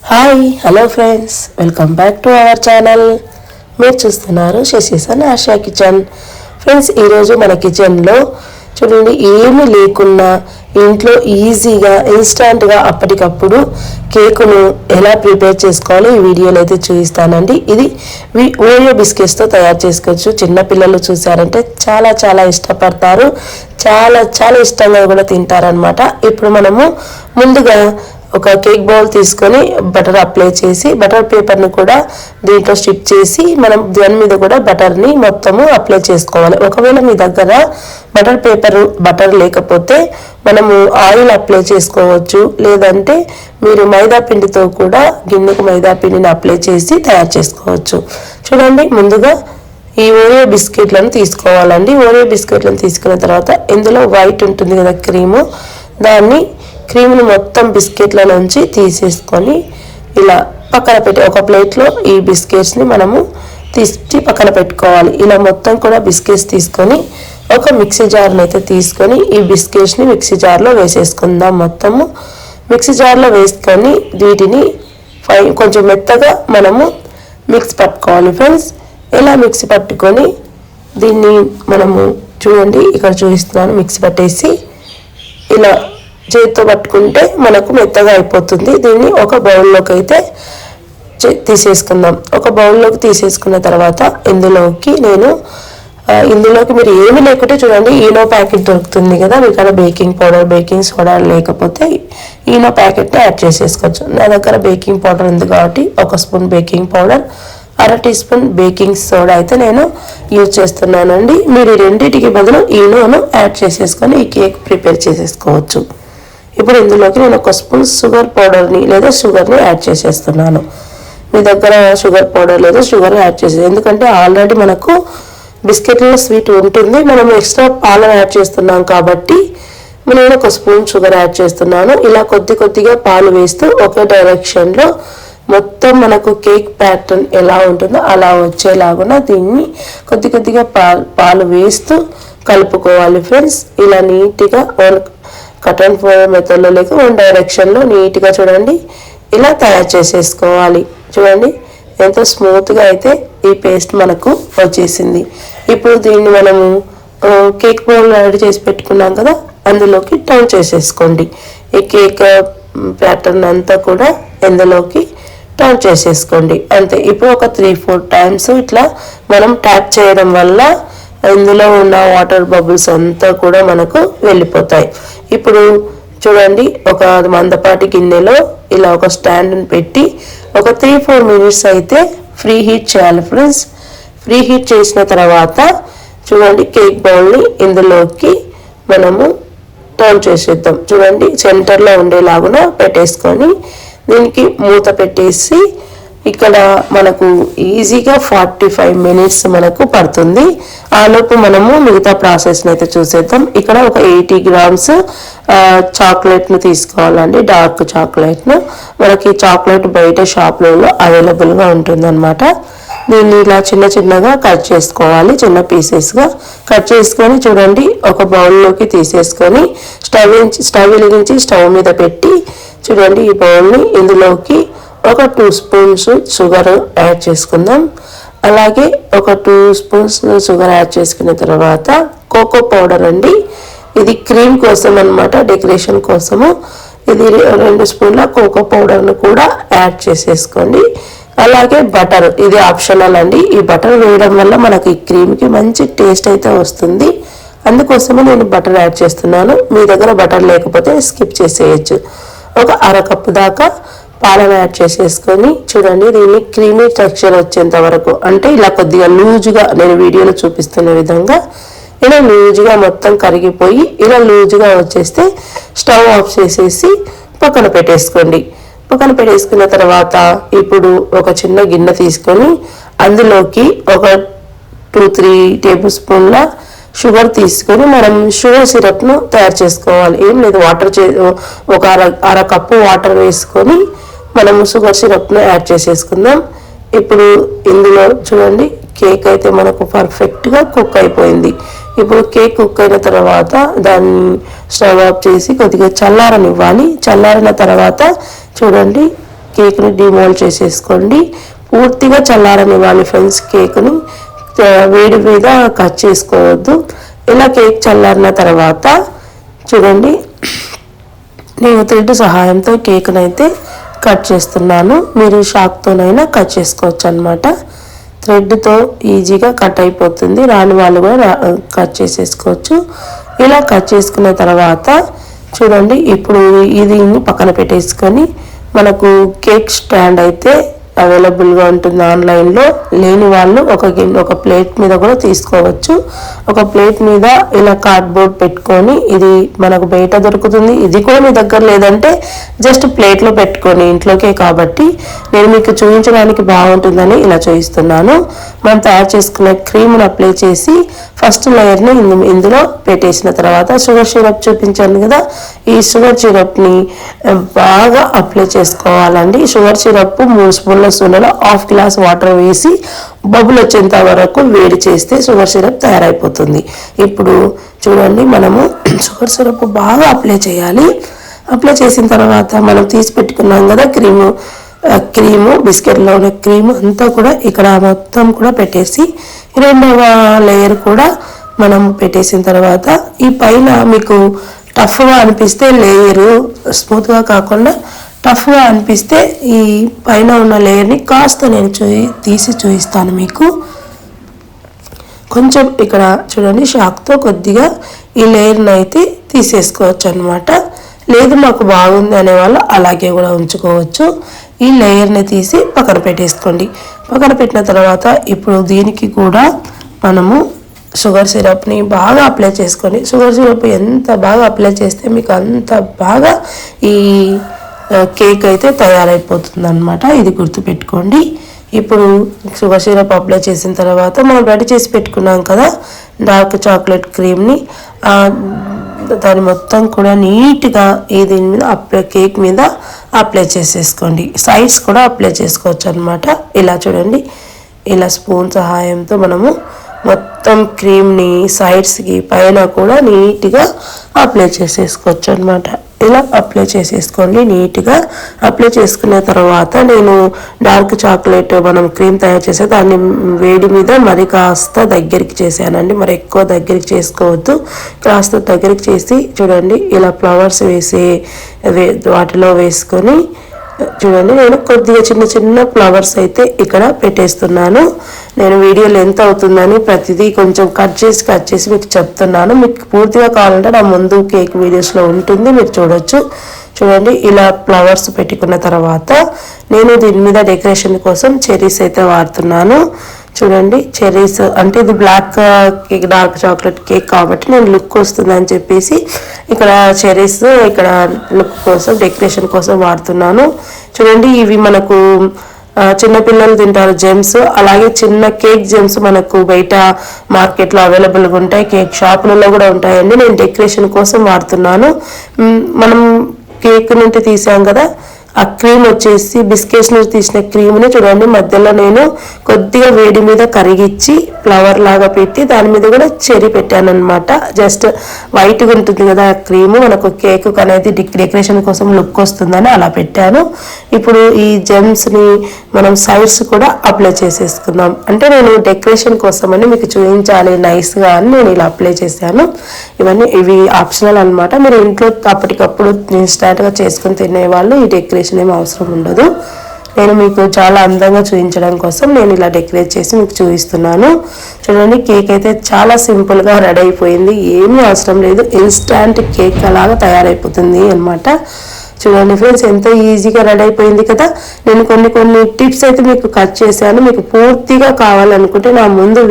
Hi hello friends, welcome back to our channel. మీరు చూస్తున్నారు శశిసన్ ASHA kitchen. Friends, ఈరోజు మన కిచెన్లో చూడండి, ఏమీ లేకున్నా ఇంట్లో ఈజీగా ఇన్స్టాంట్గా అప్పటికప్పుడు కేకును ఎలా ప్రిపేర్ చేసుకోవాలో ఈ వీడియోలో అయితే చూపిస్తానండి. ఇది ఓరియో బిస్కెట్స్తో తయారు చేసుకోవచ్చు. చిన్నపిల్లలు చూసారంటే చాలా చాలా ఇష్టపడతారు, చాలా చాలా ఇష్టంగా కూడా తింటారనమాట. ఇప్పుడు మనము ముందుగా ఒక కేక్ బౌల్ తీసుకొని బటర్ అప్లై చేసి బటర్ పేపర్ని కూడా దీంట్లో స్టిప్ చేసి మనం దాని మీద కూడా బటర్ని మొత్తము అప్లై చేసుకోవాలి. ఒకవేళ మీ దగ్గర బటర్ లేకపోతే మనము ఆయిల్ అప్లై చేసుకోవచ్చు, లేదంటే మీరు మైదా పిండితో కూడా గిన్నెకు మైదా పిండిని అప్లై చేసి తయారు చేసుకోవచ్చు. చూడండి, ముందుగా ఈ ఓరియో బిస్కెట్లను తీసుకోవాలండి. ఓరియో బిస్కెట్లను తీసుకున్న తర్వాత ఇందులో వైట్ ఉంటుంది కదా క్రీము, క్రీమ్ని మొత్తం బిస్కెట్ల నుంచి తీసేసుకొని ఇలా పక్కన పెట్టి ఒక ప్లేట్లో ఈ బిస్కెట్స్ని మనము తీసి పక్కన పెట్టుకోవాలి. ఇలా మొత్తం కూడా బిస్కెట్స్ తీసుకొని ఒక మిక్సీ జార్ని అయితే తీసుకొని ఈ బిస్కెట్స్ని మిక్సీ జార్లో వేసేసుకుందాం. మొత్తము మిక్సీ జార్లో వేసుకొని వీటిని కొంచెం మెత్తగా మనము మిక్స్ పట్టుకోవాలి. ఫ్రెండ్స్, ఇలా మిక్సీ పట్టుకొని దీన్ని మనము చూడండి, ఇక్కడ చూపిస్తున్నాను. మిక్సీ పట్టేసి ఇలా చేతితో పట్టుకుంటే మనకు మెత్తగా అయిపోతుంది. దీన్ని ఒక బౌల్లోకి అయితే తీసేసుకుందాం. ఒక బౌల్లోకి తీసేసుకున్న తర్వాత ఇందులోకి మీరు ఏమి లేకుంటే చూడండి, ఈనో ప్యాకెట్ దొరుకుతుంది కదా, మీ దగ్గర బేకింగ్ పౌడర్, బేకింగ్ సోడా లేకపోతే ఈనో ప్యాకెట్ని యాడ్ చేసేసుకోవచ్చు. నా దగ్గర బేకింగ్ పౌడర్ ఉంది కాబట్టి 1 spoon baking powder, 1/2 teaspoon baking soda అయితే నేను యూజ్ చేస్తున్నానండి. మీరు రెండింటికి బదులు ఈనోను యాడ్ చేసేసుకొని ఈ కేక్ ప్రిపేర్ చేసేసుకోవచ్చు. ఇప్పుడు ఇందులోకి నేను 1 స్పూన్ షుగర్ పౌడర్ని లేదా షుగర్ని యాడ్ చేసేస్తున్నాను. మీ దగ్గర షుగర్ పౌడర్ లేదా షుగర్ యాడ్ చేసేది, ఎందుకంటే ఆల్రెడీ మనకు బిస్కెట్లో స్వీట్ ఉంటుంది, మనం ఎక్స్ట్రా పాలను యాడ్ చేస్తున్నాం కాబట్టి నేను 1 స్పూన్ షుగర్ యాడ్ చేస్తున్నాను. ఇలా కొద్దిగా పాలు వేస్తూ ఒకే డైరెక్షన్లో మొత్తం మనకు కేక్ ప్యాటర్న్ ఎలా ఉంటుందో అలా వచ్చేలాగా దీన్ని కొద్దిగా పాలు వేస్తూ కలుపుకోవాలి. ఫ్రెండ్స్, ఇలా నీట్గా కట్ అండ్ ఫోల్డ్ మెథడ్లో లేక 1 డైరెక్షన్లో నీట్గా చూడండి ఇలా తయారు చేసేసుకోవాలి. చూడండి ఎంతో స్మూత్గా అయితే ఈ పేస్ట్ మనకు వచ్చేసింది. ఇప్పుడు దీన్ని మనము కేక్ బౌల్ రెడీ చేసి పెట్టుకున్నాం కదా, అందులోకి టర్న్ చేసేసుకోండి. ఈ కేక్ ప్యాటర్న్ అంతా కూడా ఇందులోకి టర్న్ చేసేసుకోండి. అంతే. ఇప్పుడు ఒక 3-4 టైమ్స్ ఇట్లా మనం ట్యాప్ చేయడం వల్ల ఇందులో ఉన్న వాటర్ బబుల్స్ అంతా కూడా మనకు వెళ్ళిపోతాయి. ఇప్పుడు చూడండి, ఒక మందపాటి గిన్నెలో ఇలా ఒక స్టాండ్ని పెట్టి ఒక 3-4 మినిట్స్ అయితే ఫ్రీ హీట్ చేయాలి. ఫ్రెండ్స్, ఫ్రీ హీట్ చేసిన తర్వాత చూడండి కేక్ బౌల్ని ఇందులోకి మనము టర్న్ చేసేద్దాం. చూడండి, సెంటర్లో ఉండేలాగా పెట్టేసుకొని దీనికి మూత పెట్టేసి ఇక్కడ మనకు ఈజీగా 45 మినిట్స్ మనకు పడుతుంది. ఆలోపు మనము మిగతా ప్రాసెస్ని అయితే చూసేద్దాం. ఇక్కడ ఒక 80 గ్రామ్స్ చాక్లెట్ను తీసుకోవాలండి, డార్క్ చాక్లెట్ను. మనకి చాక్లెట్ బయట షాప్లలో అవైలబుల్గా ఉంటుందన్నమాట. దీన్ని ఇలా చిన్నగా కట్ చేసుకోవాలి, చిన్న పీసెస్గా కట్ చేసుకొని చూడండి ఒక బౌల్లోకి తీసేసుకొని స్టవ్ వెలిగించి స్టవ్ మీద పెట్టి చూడండి ఈ బౌల్ని ఇందులోకి ఒక 2 స్పూన్స్ షుగర్ యాడ్ చేసుకుందాం. అలాగే ఒక 2 స్పూన్స్ షుగర్ యాడ్ చేసుకున్న తర్వాత కోకో పౌడర్ అండి, ఇది క్రీమ్ కోసం అన్నమాట, డెకరేషన్ కోసము. ఇది 2 స్పూన్ల కోకో పౌడర్ను కూడా యాడ్ చేసేసుకోండి. అలాగే బటర్, ఇది ఆప్షనల్ అండి. ఈ బటర్ వేయడం వల్ల మనకి ఈ క్రీమ్కి మంచి టేస్ట్ అయితే వస్తుంది, అందుకోసమే నేను బటర్ యాడ్ చేస్తున్నాను. మీ దగ్గర బటర్ లేకపోతే స్కిప్ చేసేయచ్చు. ఒక 1/2 కప్పు దాకా పాలను యాడ్ చేసేసుకొని చూడండి దీన్ని క్రీమీ టెక్స్చర్ వచ్చేంత వరకు, అంటే ఇలా కొద్దిగా లూజుగా నేను వీడియోలో చూపిస్తున్న విధంగా ఇలా లూజుగా మొత్తం కరిగిపోయి ఇలా లూజుగా వచ్చేస్తే స్టవ్ ఆఫ్ చేసేసి పక్కన పెట్టేసుకోండి. పక్కన పెట్టేసుకున్న తర్వాత ఇప్పుడు ఒక చిన్న గిన్నె తీసుకొని అందులోకి ఒక 2-3 టేబుల్ స్పూన్ల షుగర్ తీసుకొని మనం షుగర్ సిరప్ను తయారు చేసుకోవాలి. ఏం లేదు, ఒక 1/2 కప్పు వాటర్ వేసుకొని మనము షుగర్ సిరప్ను యాడ్ చేసేసుకుందాం. ఇప్పుడు ఇందులో చూడండి కేక్ అయితే మనకు పర్ఫెక్ట్గా కుక్ అయిపోయింది. ఇప్పుడు కేక్ కుక్ అయిన తర్వాత దాన్ని స్టవ్ ఆఫ్ చేసి కొద్దిగా చల్లారనివ్వాలి. చల్లారిన తర్వాత చూడండి కేక్ని డిమోల్డ్ చేసేసుకోండి. పూర్తిగా చల్లారనివ్వాలి ఫ్రెండ్స్. కేక్ని వేడి మీద కట్ చేసుకోవద్దు. ఇలా కేక్ చల్లారిన తర్వాత చూడండి, నేను థ్రెడ్ సహాయంతో కేక్ని అయితే కట్ చేస్తున్నాను. మీరు షాక్తోనైనా కట్ చేసుకోవచ్చు అన్నమాట. థ్రెడ్తో ఈజీగా కట్ అయిపోతుంది. రాని వాళ్ళు కూడా కట్ చేసేసుకోవచ్చు. ఇలా కట్ చేసుకున్న తర్వాత చూడండి, ఇప్పుడు ఇది పక్కన పెట్టేసుకొని మనకు కేక్ స్టాండ్ అయితే అవైలబుల్గా ఉంటుంది ఆన్లైన్లో. లేని వాళ్ళు ఒక ప్లేట్ మీద కూడా తీసుకోవచ్చు. ఒక ప్లేట్ మీద ఇలా కార్డ్బోర్డ్ పెట్టుకొని, ఇది మనకు బయట దొరుకుతుంది. ఇది కూడా మీ దగ్గర లేదంటే జస్ట్ ప్లేట్లో పెట్టుకొని, ఇంట్లోకే కాబట్టి నేను మీకు చూపించడానికి బాగుంటుందని ఇలా చూపిస్తున్నాను. మనం తయారు చేసుకున్న క్రీమ్ని అప్లై చేసి ఫస్ట్ లేయర్ని ఇందులో పెట్టేసిన తర్వాత షుగర్ సిరప్ చూపించాను కదా, ఈ షుగర్ సిరప్ని బాగా అప్లై చేసుకోవాలండి. షుగర్ సిరప్ 3 స్పూన్ల సూనెలో 1/2 గ్లాస్ వాటర్ వేసి బబుల్ వచ్చేంత వరకు వేడి చేస్తే షుగర్ సిరప్ తయారైపోతుంది. ఇప్పుడు చూడండి, మనము షుగర్ సిరప్ బాగా అప్లై చేయాలి. అప్లై చేసిన తర్వాత మనం తీసి పెట్టుకున్నాం కదా క్రీము బిస్కెట్లో ఉన్న క్రీమ్ అంతా కూడా ఇక్కడ మొత్తం కూడా పెట్టేసి, రెండవ లేయర్ కూడా మనం పెట్టేసిన తర్వాత ఈ పైన మీకు టఫ్గా అనిపిస్తే లేయరు స్మూత్గా కాకుండా టఫ్గా అనిపిస్తే ఈ పైన ఉన్న లేయర్ని కాస్త నేను తీసి చూపిస్తాను మీకు. కొంచెం ఇక్కడ చూడండి, షాక్తో కొద్దిగా ఈ లేయర్ని అయితే తీసేసుకోవచ్చు అనమాట. లేదు మాకు బాగుంది అనేవాళ్ళు అలాగే కూడా ఉంచుకోవచ్చు. ఈ లేయర్ని తీసి పక్కన పెట్టేసుకోండి. పక్కన పెట్టిన తర్వాత ఇప్పుడు దీనికి కూడా మనము షుగర్ సిరప్ని బాగా అప్లై చేసుకోండి. షుగర్ సిరప్ ఎంత బాగా అప్లై చేస్తే మీకు అంత బాగా ఈ కేక్ అయితే తయారైపోతుంది అనమాట. ఇది గుర్తుపెట్టుకోండి. ఇప్పుడు షుగర్ సిరప్ అప్లై చేసిన తర్వాత మనం రెడీ చేసి పెట్టుకున్నాం కదా డార్క్ చాక్లెట్ క్రీమ్ని, దాన్ని మొత్తం కూడా నీట్గా దీని మీద కేక్ మీద అప్లై చేసేసుకోండి. సైడ్స్ కూడా అప్లై చేసుకోవచ్చు అనమాట. ఇలా చూడండి, ఇలా స్పూన్ సహాయంతో మనము మొత్తం క్రీమ్ని సైడ్స్కి పైన కూడా నీట్గా అప్లై చేసేసుకోవచ్చు అనమాట. ఇలా అప్లై చేసేసుకోండి. నీట్గా అప్లై చేసుకున్న తర్వాత నేను డార్క్ చాక్లెట్ మనం క్రీమ్ తయారు చేసే దాన్ని వేడి మీద మరి కాస్త దగ్గరికి చేశానండి. మరి ఎక్కువ దగ్గరికి చేసుకోవద్దు, కాస్త దగ్గరికి చేసి చూడండి, ఇలా ఫ్లవర్స్ వాటిలో వేసుకొని చూడండి, నేను కొద్దిగా చిన్న చిన్న ఫ్లవర్స్ అయితే ఇక్కడ పెట్టేస్తున్నాను. నేను వీడియో లెంత్ అవుతుందని ప్రతిదీ కొంచెం కట్ చేసి మీకు చెప్తున్నాను. మీకు పూర్తిగా కావాలంటే నా ముందు కేక్ వీడియోస్లో ఉంటుంది, మీరు చూడొచ్చు. చూడండి, ఇలా ఫ్లవర్స్ పెట్టుకున్న తర్వాత నేను దీని మీద డెకరేషన్ కోసం చెర్రీస్ అయితే వాడుతున్నాను. చూడండి, చెర్రీస్ అంటే ఇది black cake dark chocolate cake కాబట్టి నేను లుక్ వస్తుందని చెప్పేసి ఇక్కడ చెర్రీస్ ఇక్కడ లుక్ కోసం డెకరేషన్ కోసం వాడుతున్నాను. చూడండి, ఇవి మనకు చిన్నపిల్లలు తింటారు జెమ్స్. అలాగే చిన్న కేక్ జెమ్స్ మనకు బయట మార్కెట్లో అవైలబుల్గా ఉంటాయి, కేక్ షాపులలో కూడా ఉంటాయండి. నేను డెకరేషన్ కోసం వాడుతున్నాను. మనం కేక్ నుండి తీసాం కదా ఆ క్రీమ్ వచ్చేసి బిస్కెట్స్ నుంచి తీసిన క్రీమ్ని చూడండి, మధ్యలో నేను కొద్దిగా వేడి మీద కరిగిచ్చి ఫ్లవర్ లాగా పెట్టి దాని మీద కూడా చెర్రీ పెట్టాను అనమాట. జస్ట్ వైట్గా ఉంటుంది కదా ఆ క్రీము, మనకు కేక్ అనేది డెకరేషన్ కోసం లుక్ వస్తుందని అలా పెట్టాను. ఇప్పుడు ఈ జెమ్స్ని మనం సైడ్స్ కూడా అప్లై చేసేసుకుందాం. అంటే నేను డెకరేషన్ కోసం అని మీకు చూపించాలి నైస్గా అని నేను ఇలా అప్లై చేశాను. ఇవి ఆప్షనల్ అనమాట. మీరు ఇంట్లో అప్పటికప్పుడు ఇన్స్టాంట్గా చేసుకుని తినేవాళ్ళు ఈ డెకరేషన్ ఏం అవసరం ఉండదు. నేను మీకు చాలా అందంగా చూపించడం కోసం నేను ఇలా డెకరేట్ చేసి మీకు చూపిస్తున్నాను. చూడండి, కేక్ అయితే చాలా సింపుల్గా రెడీ అయిపోయింది. ఏమీ అవసరం లేదు, ఇన్స్టాంట్ కేక్ అలాగా తయారైపోతుంది అనమాట. చూడండి ఫ్రెండ్స్, ఎంత ఈజీగా రెడీ అయిపోయింది కదా. నేను కొన్ని టిప్స్ అయితే మీకు కట్ చేశాను. మీకు పూర్తిగా కావాలనుకుంటే నా ముందు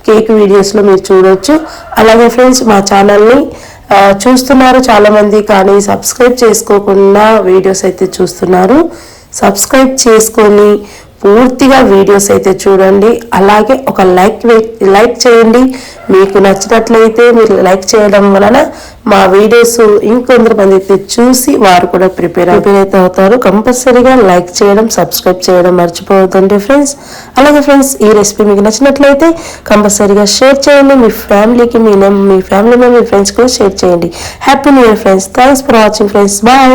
కేక్ వీడియోస్లో మీరు చూడొచ్చు. అలాగే ఫ్రెండ్స్, మా ఛానల్ని చూస్తున్నారు చాలామంది, కానీ సబ్స్క్రైబ్ చేసుకోకుండా వీడియోస్ అయితే చూస్తున్నారు. సబ్స్క్రైబ్ చేసుకొని పూర్తిగా వీడియోస్ అయితే చూడండి. అలాగే ఒక లైక్ చేయండి. మీకు నచ్చినట్లయితే మీరు లైక్ చేయడం వలన మా వీడియోస్ ఇంకొంతమంది అయితే చూసి వారు కూడా ప్రిపేర్ అయితే అవుతారు. కంపల్సరీగా లైక్ చేయడం, సబ్స్క్రైబ్ చేయడం మర్చిపోవద్దండి ఫ్రెండ్స్. అలాగే ఫ్రెండ్స్, ఈ రెసిపీ మీకు నచ్చినట్లయితే కంపల్సరీగా షేర్ చేయండి. మీ ఫ్యామిలీకి మీ ఫ్యామిలీ మెంబర్, మీ ఫ్రెండ్స్ కూడా షేర్ చేయండి. Happy new year friends. Thanks for watching friends. Bye.